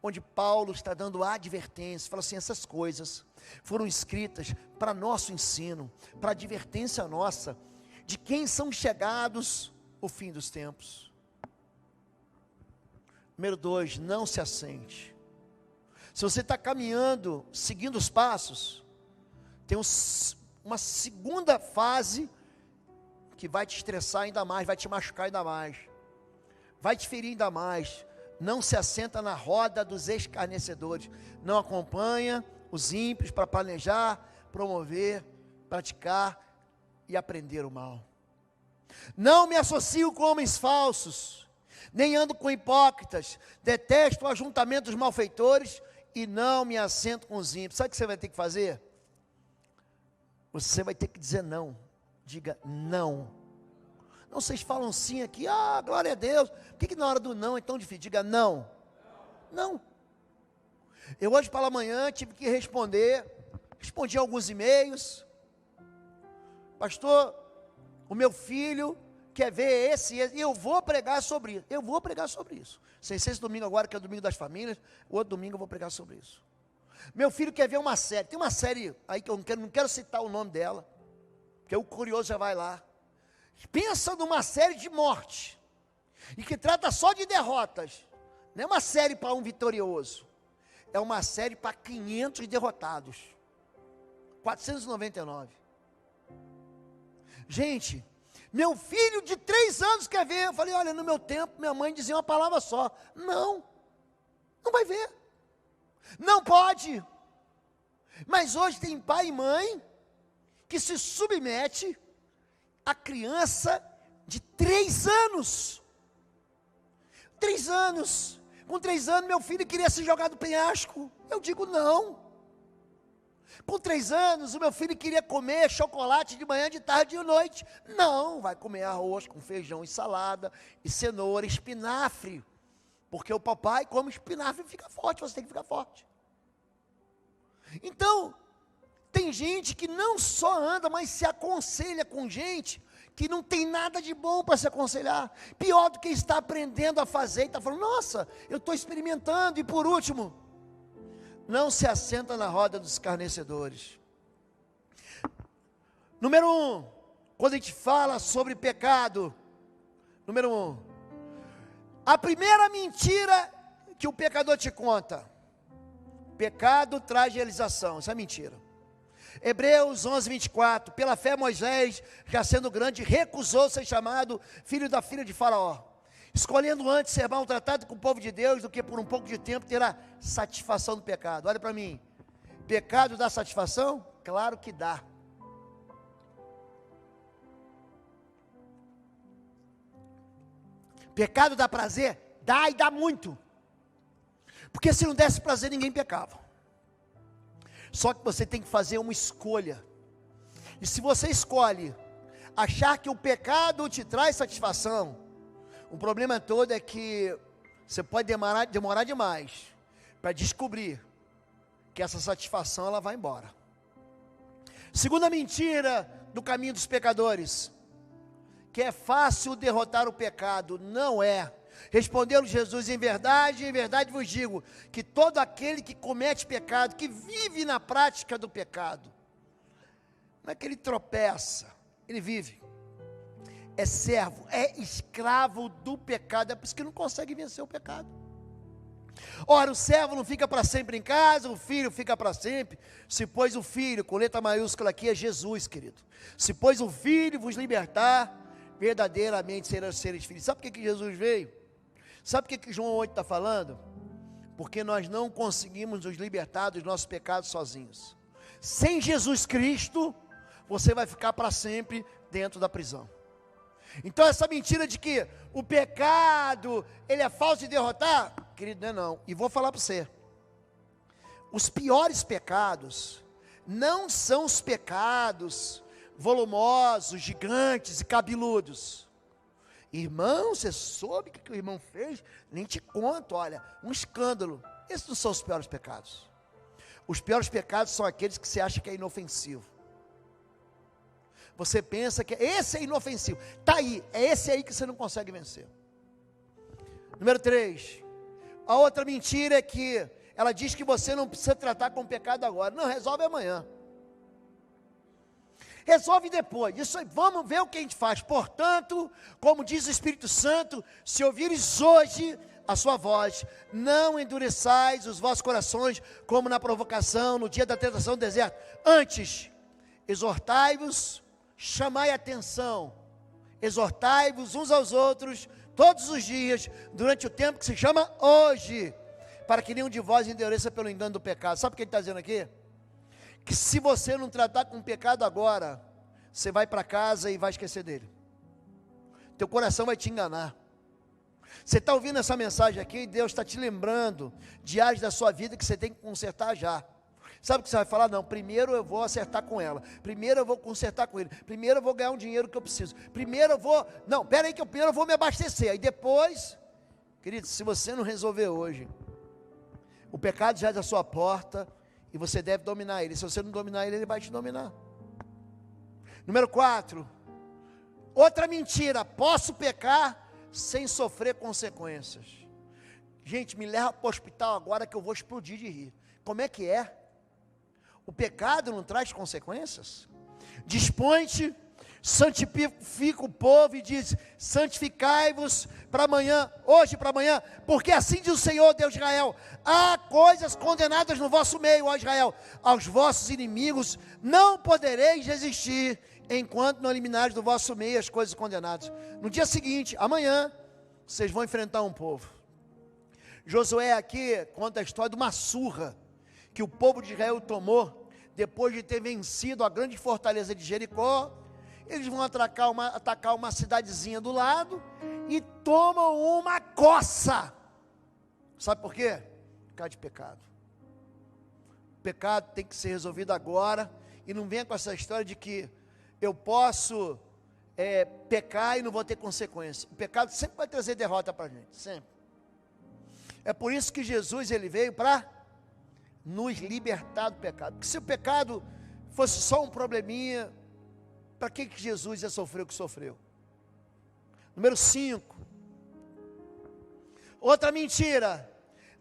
onde Paulo está dando advertência, fala assim, essas coisas foram escritas para nosso ensino, para advertência nossa, de quem são chegados o fim dos tempos. Número 2, não se assente. Se você está caminhando, seguindo os passos, tem uma segunda fase que vai te estressar ainda mais, vai te machucar ainda mais, vai te ferir ainda mais. Não se assenta na roda dos escarnecedores, não acompanha os ímpios para planejar, promover, praticar e aprender o mal. Não me associo com homens falsos, nem ando com hipócritas, detesto o ajuntamento dos malfeitores e não me assento com os ímpios. Sabe o que você vai ter que fazer? Você vai ter que dizer não. Diga não. Não, vocês falam sim aqui, glória a Deus. Por que na hora do não é tão difícil? Diga não. Não. Eu hoje pela manhã tive que respondi alguns e-mails. Pastor, o meu filho quer ver esse, e eu vou pregar sobre isso. Eu vou pregar sobre isso. Sem ser esse domingo agora, que é o domingo das famílias, o outro domingo eu vou pregar sobre isso. Meu filho quer ver uma série. Tem uma série aí que eu não quero citar o nome dela, porque o curioso já vai lá. Pensa numa série de morte, e que trata só de derrotas. Não é uma série para um vitorioso, é uma série para 500 derrotados. 499. Gente, meu filho de 3 anos quer ver. Eu falei, olha, no meu tempo, minha mãe dizia uma palavra só. Não vai ver. Não pode. Mas hoje tem pai e mãe que se submete a criança de 3 anos. 3 anos. Com 3 anos, meu filho queria se jogar do penhasco. Eu digo não. Com 3 anos, o meu filho queria comer chocolate de manhã, de tarde e de noite. Não, vai comer arroz com feijão e salada, e cenoura, espinafre. Porque o papai come espinafre e fica forte, você tem que ficar forte. Então, tem gente que não só anda, mas se aconselha com gente que não tem nada de bom para se aconselhar. Pior do que está aprendendo a fazer e está falando, nossa, eu estou experimentando. E por último, não se assenta na roda dos escarnecedores. Número 1, quando a gente fala sobre pecado, número 1, a primeira mentira que o pecador te conta: pecado traz realização. Isso é mentira. Hebreus 11, 24, pela fé Moisés, já sendo grande, recusou ser chamado filho da filha de Faraó, escolhendo antes ser maltratado com o povo de Deus, do que por um pouco de tempo ter a satisfação do pecado. Olha para mim, pecado dá satisfação? Claro que dá. Pecado dá prazer? Dá, e dá muito. Porque se não desse prazer, ninguém pecava. Só que você tem que fazer uma escolha. E se você escolhe achar que o pecado te traz satisfação, o problema todo é que você pode demorar demais para descobrir que essa satisfação ela vai embora. Segunda mentira do caminho dos pecadores: que é fácil derrotar o pecado. Não é. Respondeu Jesus, em verdade vos digo, que todo aquele que comete pecado, que vive na prática do pecado, não é que ele tropeça, ele vive, é servo, é escravo do pecado. É por isso que não consegue vencer o pecado. Ora, o servo não fica para sempre em casa, o filho fica para sempre. Se pois o filho, com letra maiúscula aqui, é Jesus, querido. Se pois o filho vos libertar, verdadeiramente sereis filhos. Sabe por que Jesus veio? Sabe por que João 8 está falando? Porque nós não conseguimos nos libertar dos nossos pecados sozinhos. Sem Jesus Cristo, você vai ficar para sempre dentro da prisão. Então essa mentira de que o pecado, ele é fácil de derrotar, querido, não é não. E vou falar para você, os piores pecados, não são os pecados volumosos, gigantes e cabeludos. Irmão, você soube o que o irmão fez? Nem te conto, olha, um escândalo. Esses não são os piores pecados. Os piores pecados são aqueles que você acha que é inofensivo. Você pensa que esse é inofensivo. Está aí, é esse aí que você não consegue vencer. Número 3, a outra mentira é que ela diz que você não precisa tratar com o pecado agora. Não, resolve amanhã. Resolve depois. Isso aí, vamos ver o que a gente faz. Portanto, como diz o Espírito Santo, se ouvires hoje a sua voz, não endureçais os vossos corações, como na provocação, no dia da tentação do deserto. Antes, exortai-vos, chamai atenção, exortai-vos uns aos outros, todos os dias, durante o tempo que se chama hoje, para que nenhum de vós endureça pelo engano do pecado. Sabe o que ele está dizendo aqui? Que se você não tratar com o pecado agora, você vai para casa e vai esquecer dele. Teu coração vai te enganar. Você está ouvindo essa mensagem aqui e Deus está te lembrando de áreas da sua vida que você tem que consertar já. Sabe o que você vai falar? Não, primeiro eu vou acertar com ela, primeiro eu vou consertar com ele, primeiro eu vou ganhar um dinheiro que eu preciso, primeiro eu vou, não, pera aí que primeiro eu vou me abastecer, aí depois, querido, se você não resolver hoje, o pecado já é da sua porta, e você deve dominar ele. Se você não dominar ele, ele vai te dominar. Número 4, Outra mentira, posso pecar sem sofrer consequências. Gente, me leva para o hospital agora que eu vou explodir de rir. Como é que é? O pecado não traz consequências? Dispõe-te, santifica o povo e diz: santificai-vos para amanhã, hoje para amanhã, porque assim diz o Senhor Deus de Israel: há coisas condenadas no vosso meio, ó Israel, aos vossos inimigos não podereis resistir, enquanto não eliminares do vosso meio as coisas condenadas. No dia seguinte, amanhã, vocês vão enfrentar um povo. Josué aqui conta a história de uma surra que o povo de Israel tomou depois de ter vencido a grande fortaleza de Jericó. Eles vão atacar uma cidadezinha do lado e tomam uma coça. Sabe por quê? Por causa de pecado. O pecado tem que ser resolvido agora. E não venha com essa história de que eu posso pecar e não vou ter consequência. O pecado sempre vai trazer derrota para a gente, sempre. É por isso que Jesus ele veio para nos libertar do pecado. Porque se o pecado fosse só um probleminha, para que Jesus ia sofrer o que sofreu? Número 5. Outra mentira.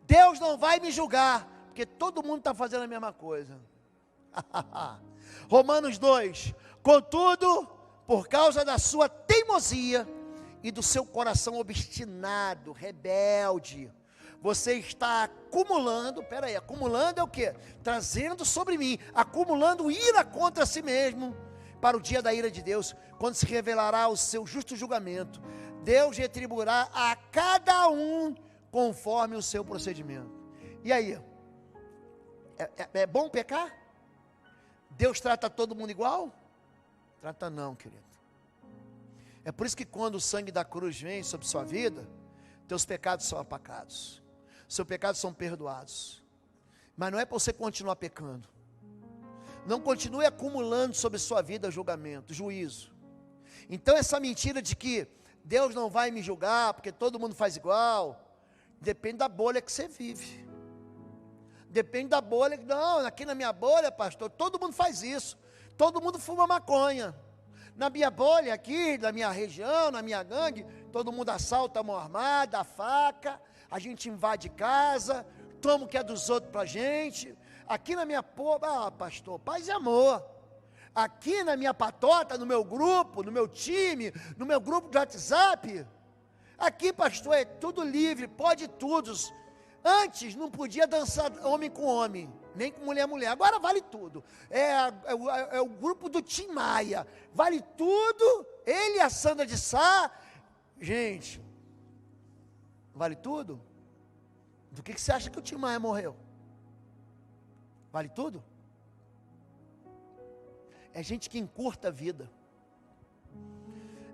Deus não vai me julgar, porque todo mundo está fazendo a mesma coisa. Romanos 2. Contudo, por causa da sua teimosia e do seu coração obstinado, rebelde, você está acumulando, acumulando é o quê? Trazendo sobre mim, acumulando ira contra si mesmo, para o dia da ira de Deus, quando se revelará o seu justo julgamento. Deus retribuirá a cada um conforme o seu procedimento. E aí? É bom pecar? Deus trata todo mundo igual? Trata não, querido. É por isso que quando o sangue da cruz vem sobre sua vida, teus pecados são apacados. Seus pecados são perdoados. Mas não é para você continuar pecando. Não continue acumulando sobre sua vida julgamento, juízo. Então essa mentira de que Deus não vai me julgar, porque todo mundo faz igual, depende da bolha que você vive. Depende da bolha. Não, aqui na minha bolha, pastor, todo mundo faz isso. Todo mundo fuma maconha. Na minha bolha aqui, na minha região, na minha gangue, todo mundo assalta a mão armada, a faca, a gente invade casa, toma o que é dos outros para a gente. Aqui na minha pastor, paz e amor. Aqui na minha patota, no meu grupo, no meu time, no meu grupo de WhatsApp, aqui, pastor, é tudo livre, pode tudo. Antes não podia dançar homem com homem, nem com mulher mulher, agora vale tudo. É o grupo do Tim Maia, vale tudo. Ele e a Sandra de Sá, gente, vale tudo? Do que você acha que o Tim Maia morreu? Vale tudo? É gente que encurta a vida.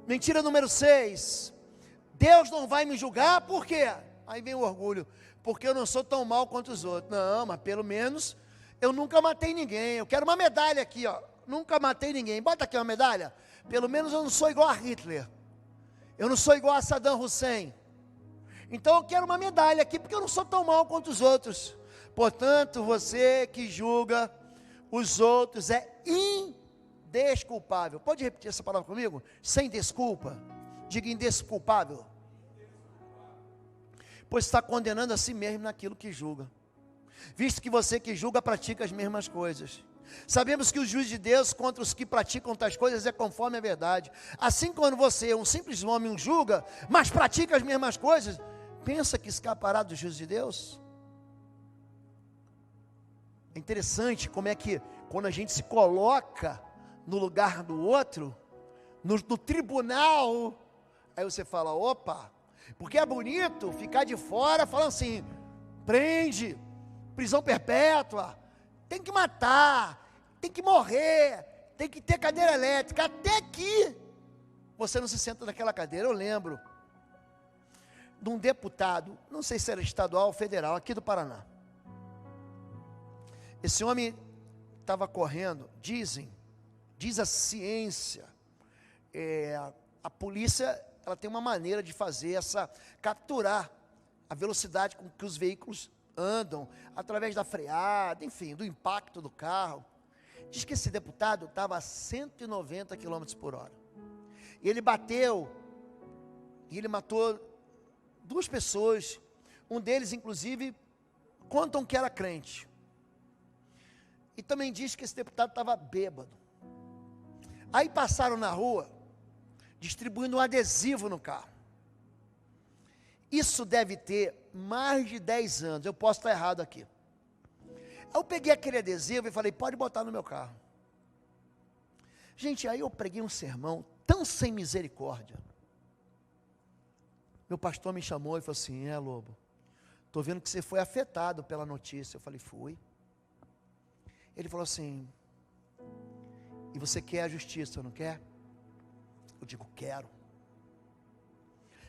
Mentira número 6. Deus não vai me julgar, por quê? Aí vem o orgulho. Porque eu não sou tão mal quanto os outros. Não, mas pelo menos eu nunca matei ninguém. Eu quero uma medalha aqui, ó. Nunca matei ninguém. Bota aqui uma medalha. Pelo menos eu não sou igual a Hitler. Eu não sou igual a Saddam Hussein. Então eu quero uma medalha aqui, porque eu não sou tão mal quanto os outros. Portanto, você que julga os outros é indesculpável. Pode repetir essa palavra comigo? Sem desculpa. Diga indesculpável. Pois está condenando a si mesmo naquilo que julga. Visto que você que julga pratica as mesmas coisas. Sabemos que o juízo de Deus contra os que praticam tais coisas é conforme a verdade. Assim, quando você, um simples homem, julga, mas pratica as mesmas coisas, pensa que escapará do juízo de Deus? É interessante como é que, quando a gente se coloca no lugar do outro, no tribunal, aí você fala, opa, porque é bonito ficar de fora falando assim, prende, prisão perpétua, tem que matar, tem que morrer, tem que ter cadeira elétrica, até que você não se senta naquela cadeira. Eu lembro de um deputado, não sei se era estadual ou federal, aqui do Paraná. Esse homem estava correndo, diz a ciência, a polícia, ela tem uma maneira de fazer capturar a velocidade com que os veículos andam, através da freada, enfim, do impacto do carro. Diz que esse deputado estava a 190 km por hora. E ele bateu, e ele matou 2 pessoas. Um deles, inclusive, contam que era crente. E também diz que esse deputado estava bêbado. Aí passaram na rua, distribuindo um adesivo no carro. Isso deve ter mais de 10 anos, eu posso estar errado aqui. Eu peguei aquele adesivo e falei, pode botar no meu carro. Gente, aí eu preguei um sermão tão sem misericórdia. Meu pastor me chamou e falou assim, Lobo, estou vendo que você foi afetado pela notícia. Eu falei, fui. Ele falou assim, e você quer a justiça, não quer? Eu digo, quero.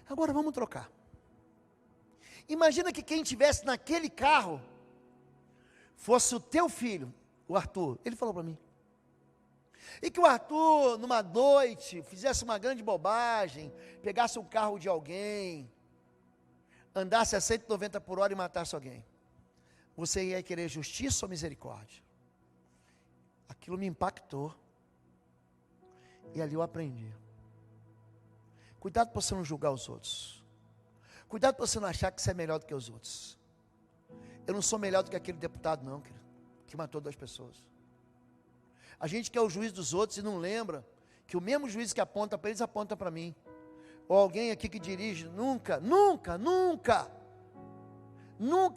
Agora vamos trocar. Imagina que quem estivesse naquele carro fosse o teu filho, o Arthur. Ele falou para mim. E que o Arthur, numa noite, fizesse uma grande bobagem, pegasse um carro de alguém, andasse a 190 por hora e matasse alguém. Você ia querer justiça ou misericórdia? Aquilo me impactou. E ali eu aprendi. Cuidado para você não julgar os outros. Cuidado para você não achar que você é melhor do que os outros. Eu não sou melhor do que aquele deputado não, querido, que matou 2 pessoas. A gente quer o juiz dos outros e não lembra que o mesmo juiz que aponta para eles, aponta para mim. Ou alguém aqui que dirige, nunca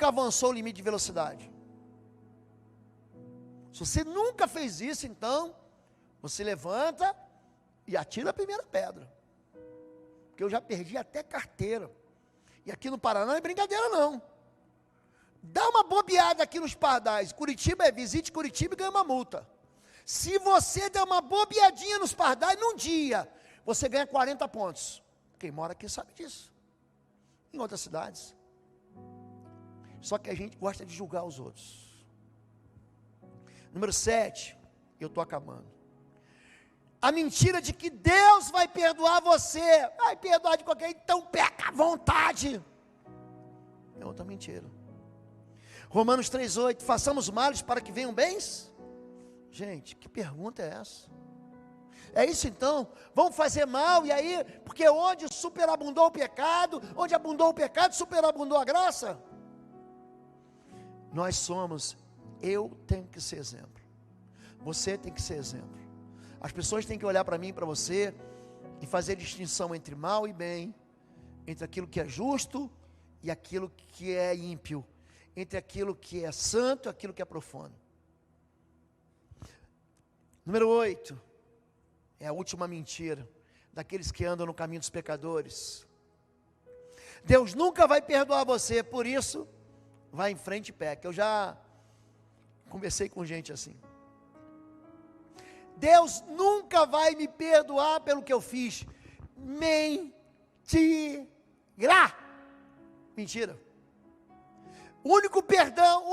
avançou o limite de velocidade. Se você nunca fez isso, então, você levanta e atira a primeira pedra. Porque eu já perdi até carteira. E aqui no Paraná não é brincadeira não. Dá uma bobeada aqui nos Pardais. Curitiba visite Curitiba e ganha uma multa. Se você der uma bobeadinha nos Pardais num dia, você ganha 40 pontos. Quem mora aqui sabe disso. Em outras cidades. Só que a gente gosta de julgar os outros. Número 7, eu estou acabando. A mentira de que Deus vai perdoar você. Vai perdoar de qualquer jeito, então peca à vontade. É outra mentira. Romanos 3,8, façamos males para que venham bens? Gente, que pergunta é essa? É isso então? Vamos fazer mal, e aí, porque onde superabundou o pecado, onde abundou o pecado, superabundou a graça? Nós somos, eu tenho que ser exemplo, você tem que ser exemplo. As pessoas têm que olhar para mim e para você, e fazer distinção entre mal e bem, entre aquilo que é justo e aquilo que é ímpio, entre aquilo que é santo e aquilo que é profano. Número 8, é a última mentira, daqueles que andam no caminho dos pecadores. Deus nunca vai perdoar você, por isso, vai em frente e peca. Eu já conversei com gente assim. Deus nunca vai me perdoar pelo que eu fiz. Mentira. Mentira. O único perdão,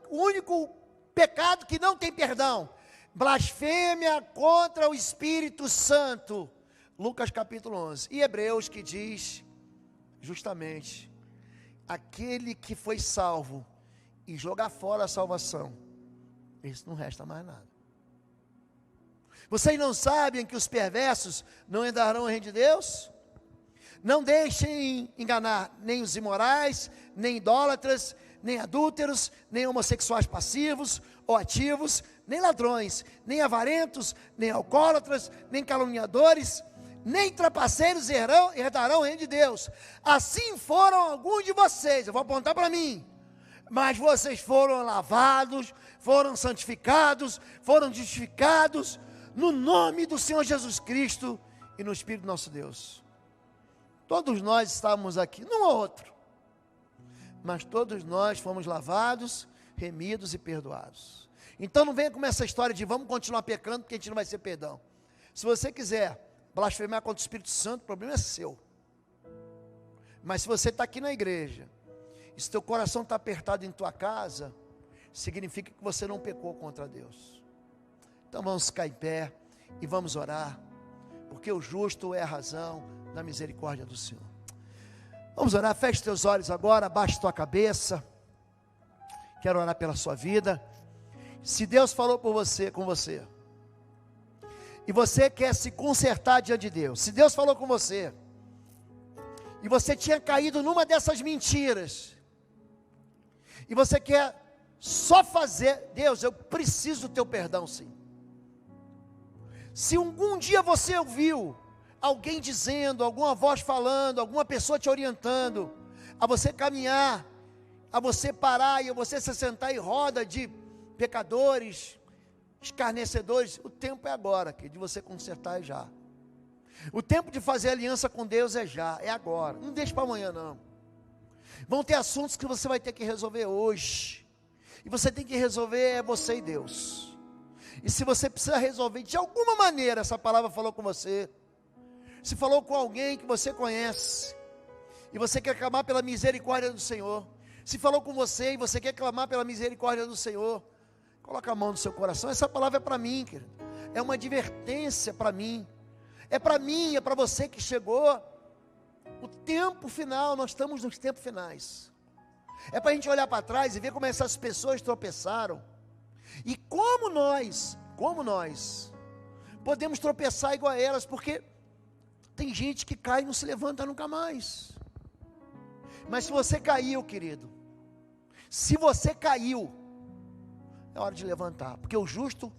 o único pecado que não tem perdão, blasfêmia contra o Espírito Santo. Lucas capítulo 11. E Hebreus que diz, justamente, aquele que foi salvo e jogar fora a salvação, isso não resta mais nada. Vocês não sabem que os perversos não entrarão no reino de Deus? Não deixem enganar nem os imorais, nem idólatras, nem adúlteros, nem homossexuais passivos ou ativos, nem ladrões, nem avarentos, nem alcoólatras, nem caluniadores, nem trapaceiros herdarão o reino de Deus. Assim foram alguns de vocês, eu vou apontar para mim, mas vocês foram lavados, foram santificados, foram justificados, no nome do Senhor Jesus Cristo e no Espírito do nosso Deus. Todos nós estávamos aqui, não ou outro, mas todos nós fomos lavados, remidos e perdoados. Então não venha com essa história de vamos continuar pecando porque a gente não vai ser perdão. Se você quiser blasfemar contra o Espírito Santo, o problema é seu. Mas se você está aqui na igreja, e se teu coração está apertado em tua casa, significa que você não pecou contra Deus. Então vamos ficar em pé e vamos orar, porque o justo é a razão da misericórdia do Senhor. Vamos orar, feche teus olhos agora, abaixe tua cabeça. Quero orar pela sua vida. Se Deus falou com você, e você quer se consertar diante de Deus, se Deus falou com você, e você tinha caído numa dessas mentiras, e você quer só fazer, Deus, eu preciso do teu perdão sim. Se algum dia você ouviu alguém dizendo, alguma voz falando, alguma pessoa te orientando, a você caminhar, a você parar e a você se sentar em roda de pecadores, escarnecedores, o tempo é agora, que de você consertar é já. O tempo de fazer aliança com Deus é já, é agora, não deixe para amanhã não. Vão ter assuntos que você vai ter que resolver hoje, e você tem que resolver é você e Deus. E se você precisa resolver de alguma maneira, essa palavra falou com você, se falou com alguém que você conhece, e você quer clamar pela misericórdia do Senhor, se falou com você e você quer clamar pela misericórdia do Senhor, coloca a mão no seu coração. Essa palavra é para mim, querido, é uma advertência para mim, é para mim, é para você que chegou o tempo final, nós estamos nos tempos finais, é para a gente olhar para trás e ver como essas pessoas tropeçaram, e como nós podemos tropeçar igual a elas, porque tem gente que cai e não se levanta nunca mais. Mas se você caiu, querido, se você caiu, é hora de levantar, porque o justo,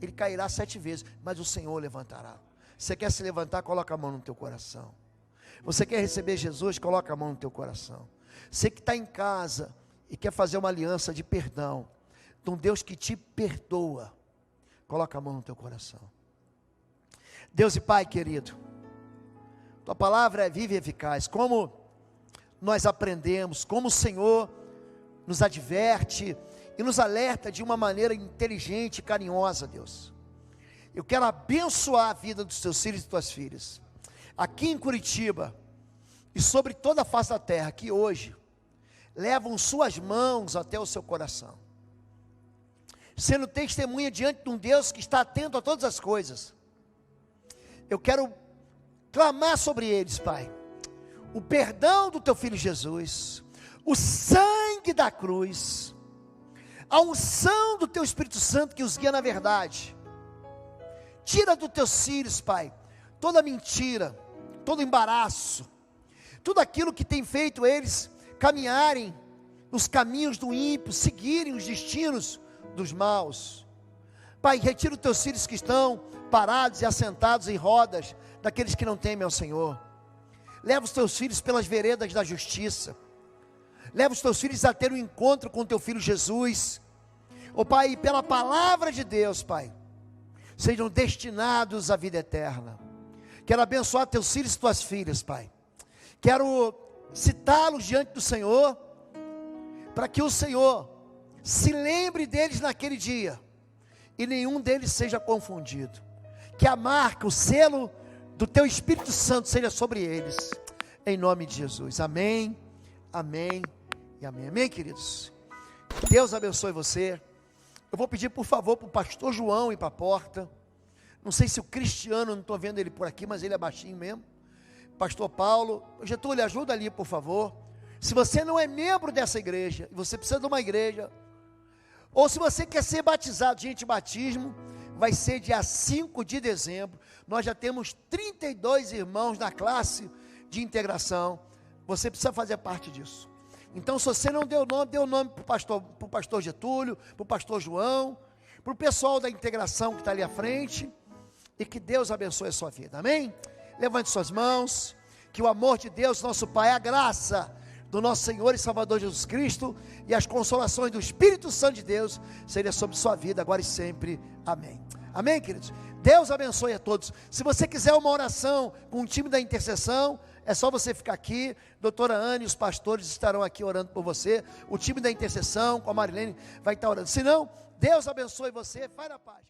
ele cairá 7 vezes, mas o Senhor levantará. Você quer se levantar, coloca a mão no teu coração. Você quer receber Jesus, coloca a mão no teu coração. Você que está em casa e quer fazer uma aliança de perdão, de um Deus que te perdoa, coloca a mão no teu coração. Deus e Pai querido, tua palavra é viva e eficaz, como nós aprendemos, como o Senhor nos adverte e nos alerta de uma maneira inteligente e carinhosa, Deus. Eu quero abençoar a vida dos teus filhos e tuas filhas, aqui em Curitiba, e sobre toda a face da terra, que hoje levam suas mãos até o seu coração, sendo testemunha diante de um Deus que está atento a todas as coisas. Eu quero clamar sobre eles, Pai, o perdão do teu Filho Jesus, o sangue da cruz, a unção do teu Espírito Santo que os guia na verdade. Tira dos teus filhos, Pai, toda mentira, todo embaraço, tudo aquilo que tem feito eles caminharem nos caminhos do ímpio, seguirem os destinos dos maus. Pai, retira os teus filhos que estão parados e assentados em rodas, daqueles que não temem ao Senhor. Leva os teus filhos pelas veredas da justiça, leva os teus filhos a ter um encontro com o teu Filho Jesus. Ó Pai, pela palavra de Deus, Pai, sejam destinados à vida eterna. Quero abençoar teus filhos e tuas filhas, Pai. Quero citá-los diante do Senhor, para que o Senhor se lembre deles naquele dia, e nenhum deles seja confundido. Que a marca, o selo do teu Espírito Santo seja sobre eles, em nome de Jesus. Amém, amém e amém. Amém, queridos? Deus abençoe você. Eu vou pedir por favor para o pastor João ir para a porta. Não sei se o Cristiano, não estou vendo ele por aqui, mas ele é baixinho mesmo. Pastor Paulo, Getúlio, ajuda ali por favor. Se você não é membro dessa igreja, e você precisa de uma igreja, ou se você quer ser batizado, gente, batismo vai ser dia 5 de dezembro, nós já temos 32 irmãos na classe de integração, você precisa fazer parte disso. Então se você não deu nome, dê o nome para o pastor Getúlio, para o pastor João, para o pessoal da integração que está ali à frente, e que Deus abençoe a sua vida, amém? Levante suas mãos, que o amor de Deus, nosso Pai, a graça do nosso Senhor e Salvador Jesus Cristo, e as consolações do Espírito Santo de Deus, seja sobre sua vida, agora e sempre, amém. Amém, queridos? Deus abençoe a todos. Se você quiser uma oração com o time da intercessão, é só você ficar aqui, doutora Anne e os pastores estarão aqui orando por você, o time da intercessão, com a Marilene, vai estar orando. Se não, Deus abençoe você, vai na paz.